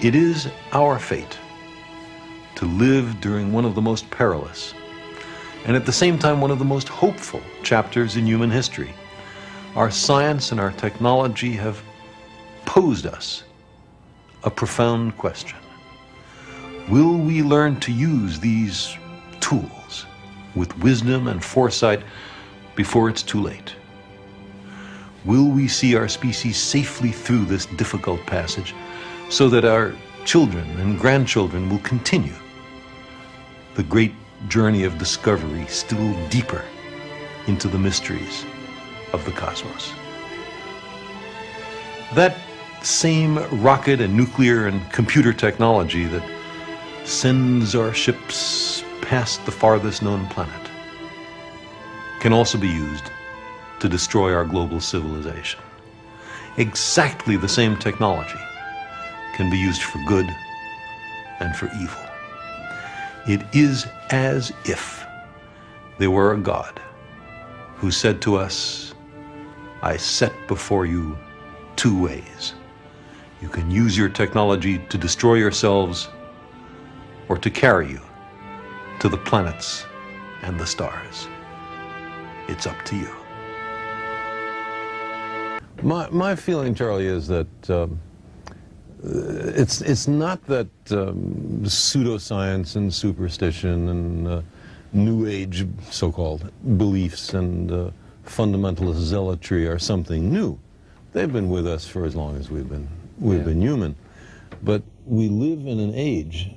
It is our fate to live during one of the most perilous and at the same time one of the most hopeful chapters in human history. Our science and our technology have posed us a profound question. Will we learn to use these tools with wisdom and foresight before it's too late? Will we see our species safely through this difficult passage so that our children and grandchildren will continue the great journey of discovery still deeper into the mysteries of the cosmos? That same rocket and nuclear and computer technology that sends our ships past the farthest known planet can also be used to destroy our global civilization. Exactly the same technology can be used for good and for evil. It is as if there were a God who said to us, I set before you two ways. You can use your technology to destroy yourselves or to carry you to the planets and the stars. It's up to you. My feeling, Charlie, is that it's not that pseudoscience and superstition and New Age so-called beliefs and fundamentalist zealotry are something new. They've been with us for as long as we've been human. But we live in an age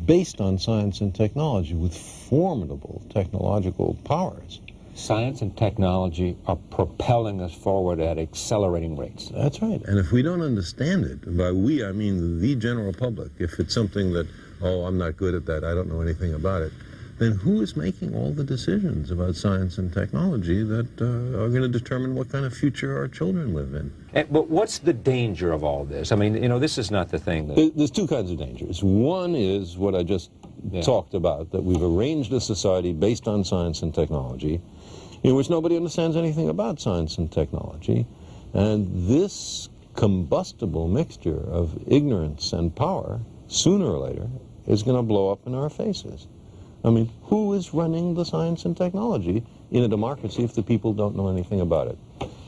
based on science and technology with formidable technological powers. Science and technology are propelling us forward at accelerating rates. That's right. And if we don't understand it, by we I mean the general public, if it's something that, oh, I'm not good at that, I don't know anything about it, then who is making all the decisions about science and technology that are going to determine what kind of future our children live in? But what's the danger of all this? I mean, you know, this is not the thing that... There's two kinds of dangers. One is what I just talked about, that we've arranged a society based on science and technology, in which nobody understands anything about science and technology, and this combustible mixture of ignorance and power, sooner or later, is going to blow up in our faces. I mean, who is running the science and technology in a democracy if the people don't know anything about it?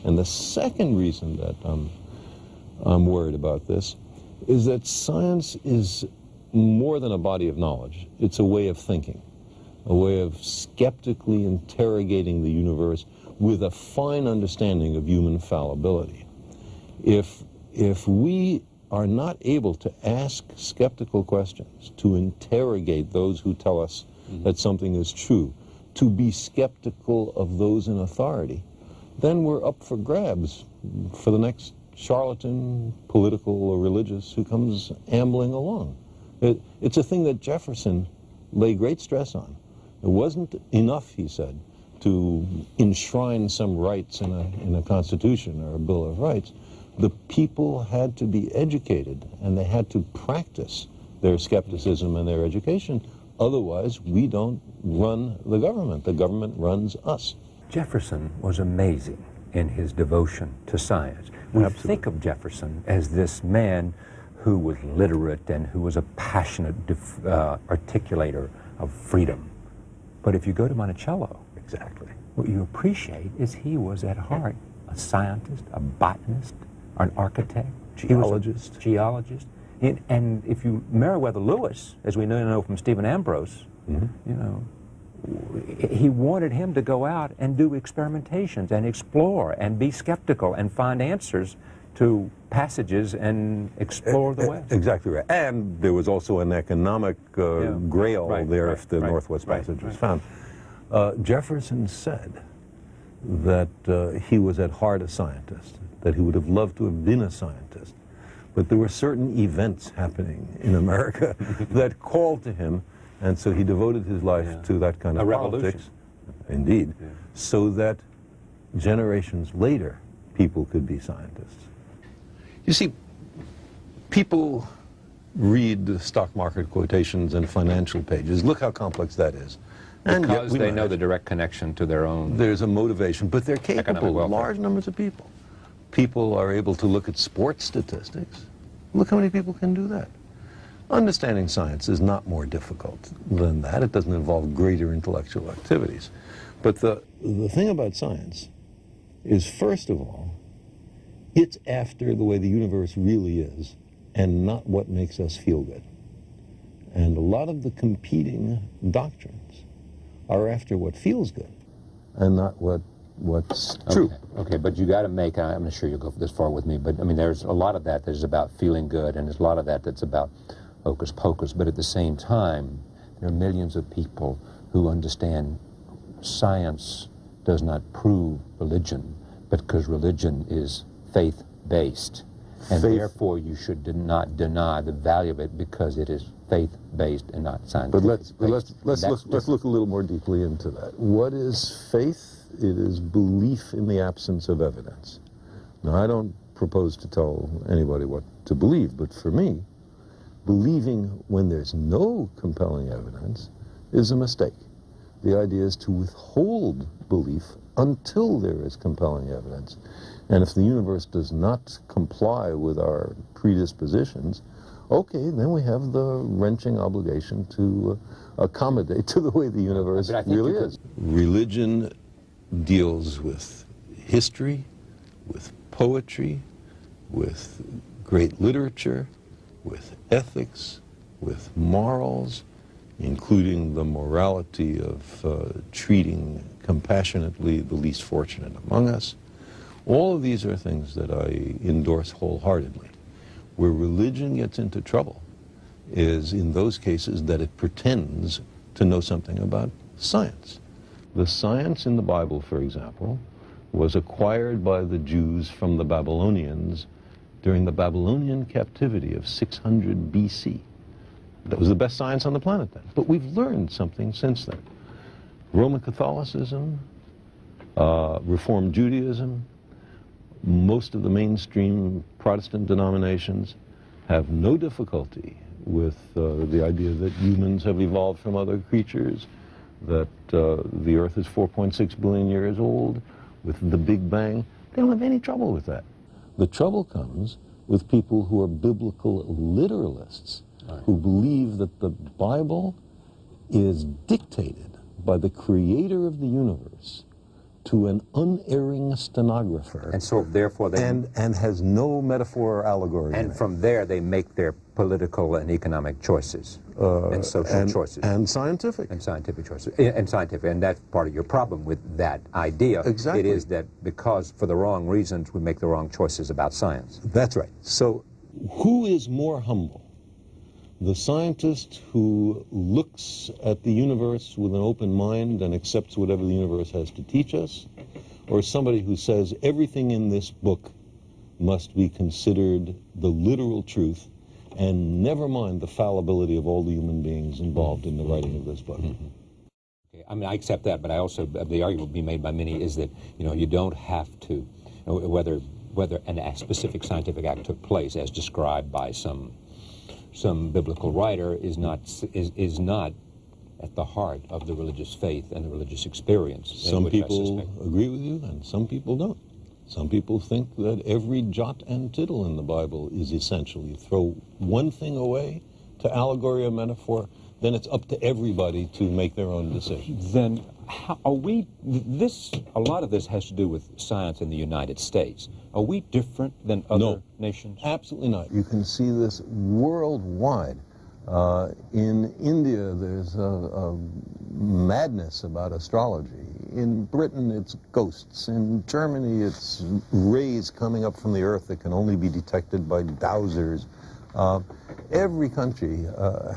And the second reason that I'm worried about this is that science is more than a body of knowledge. It's a way of thinking, a way of skeptically interrogating the universe with a fine understanding of human fallibility. If we are not able to ask skeptical questions, to interrogate those who tell us that something is true, to be skeptical of those in authority, then we're up for grabs for the next charlatan, political or religious, who comes ambling along. It's a thing that Jefferson lay great stress on. It wasn't enough, he said, to enshrine some rights in a constitution or a Bill of Rights. The people had to be educated, and they had to practice their skepticism and their education. Otherwise, we don't run the government. The government runs us. Jefferson was amazing in his devotion to science. We think of Jefferson as this man who was literate and who was a passionate articulator of freedom. But if you go to Monticello, what you appreciate is he was at heart a scientist, a botanist, an architect, geologist. And if you, Meriwether Lewis, as we know from Stephen Ambrose, you know, he wanted him to go out and do experimentations and explore and be skeptical and find answers to passages and explore the West. Exactly right. And there was also an economic grail there if the Northwest Passage was found. Jefferson said that he was at heart a scientist, that he would have loved to have been a scientist. But there were certain events happening in America that called to him, and so he devoted his life to that kind of politics. Indeed. So that generations later, people could be scientists. You see, people read the stock market quotations and financial pages. Look how complex that is. Because they know the direct connection to their own... There's a motivation, but they're capable. Large numbers of people. People are able to look at sports statistics. Look how many people can do that. Understanding science is not more difficult than that. It doesn't involve greater intellectual activities. But the thing about science is, first of all, it's after the way the universe really is and not what makes us feel good. And a lot of the competing doctrines are after what feels good and not what's true. Okay, but you got to make, I'm not sure you'll go this far with me, but I mean, there's a lot of that that's about feeling good, and there's a lot of that that's about hocus pocus, but at the same time, there are millions of people who understand science does not prove religion, but because religion is faith-based, and therefore you should not deny the value of it because it is faith-based and not scientific. But let's look a little more deeply into that. What is faith? It is belief in the absence of evidence. Now, I don't propose to tell anybody what to believe, but for me, believing when there's no compelling evidence is a mistake. The idea is to withhold belief until there is compelling evidence. And if the universe does not comply with our predispositions, okay, then we have the wrenching obligation to accommodate to the way the universe really is. Religion deals with history, with poetry, with great literature, with ethics, with morals, including the morality of treating compassionately the least fortunate among us. All of these are things that I endorse wholeheartedly. Where religion gets into trouble is in those cases that it pretends to know something about science. The science in the Bible, for example, was acquired by the Jews from the Babylonians during the Babylonian captivity of 600 BC. That was the best science on the planet then. But we've learned something since then. Roman Catholicism, Reformed Judaism, most of the mainstream Protestant denominations have no difficulty with the idea that humans have evolved from other creatures, that the Earth is 4.6 billion years old, with the Big Bang. They don't have any trouble with that. The trouble comes with people who are biblical literalists, who believe that the Bible is dictated by the creator of the universe to an unerring stenographer. And so therefore they... And has no metaphor or allegory. And from there they make their political and economic choices, and social choices. And scientific. And scientific choices. And scientific. And that's part of your problem with that idea. Exactly. It is that because for the wrong reasons we make the wrong choices about science. That's right. So who is more humble? The scientist who looks at the universe with an open mind and accepts whatever the universe has to teach us, or somebody who says everything in this book must be considered the literal truth and never mind the fallibility of all the human beings involved in the writing of this book? Okay, I mean, I accept that, but I also, the argument being made by many is that, you know, you don't have to, whether a specific scientific act took place as described by some biblical writer is not at the heart of the religious faith and the religious experience. Some people agree with you and some people don't. Some people think that every jot and tittle in the Bible is essential. You throw one thing away to allegory or metaphor, then it's up to everybody to make their own decision. Then how are we, a lot of this has to do with science in the United States. Are we different than other nations? Absolutely not. You can see this worldwide. In India, there's a madness about astrology. In Britain, it's ghosts. In Germany, it's rays coming up from the Earth that can only be detected by dowsers. Every country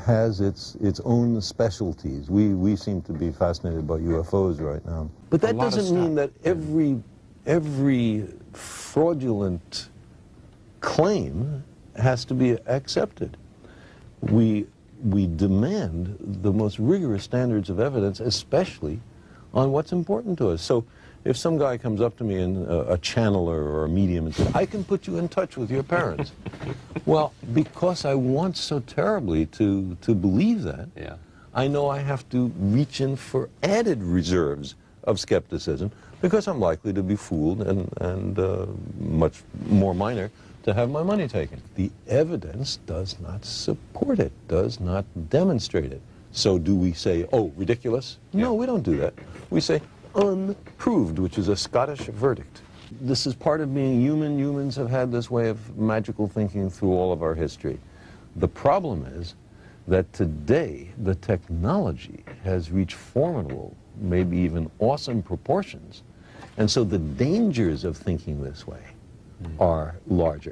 has its own specialties. We seem to be fascinated by UFOs right now. But that doesn't mean that every fraudulent claim has to be accepted. We demand the most rigorous standards of evidence, especially on what's important to us. So if some guy comes up to me, and a channeler or a medium, and says, I can put you in touch with your parents. Well, because I want so terribly to believe that, I know I have to reach in for added reserves of skepticism, because I'm likely to be fooled, and much more minor, to have my money taken. The evidence does not support it, does not demonstrate it. So do we say, oh, ridiculous? No, we don't do that. We say unproved, which is a Scottish verdict. This is part of being human. Humans have had this way of magical thinking through all of our history. The problem is that today the technology has reached formidable, maybe even awesome proportions. And so the dangers of thinking this way are larger.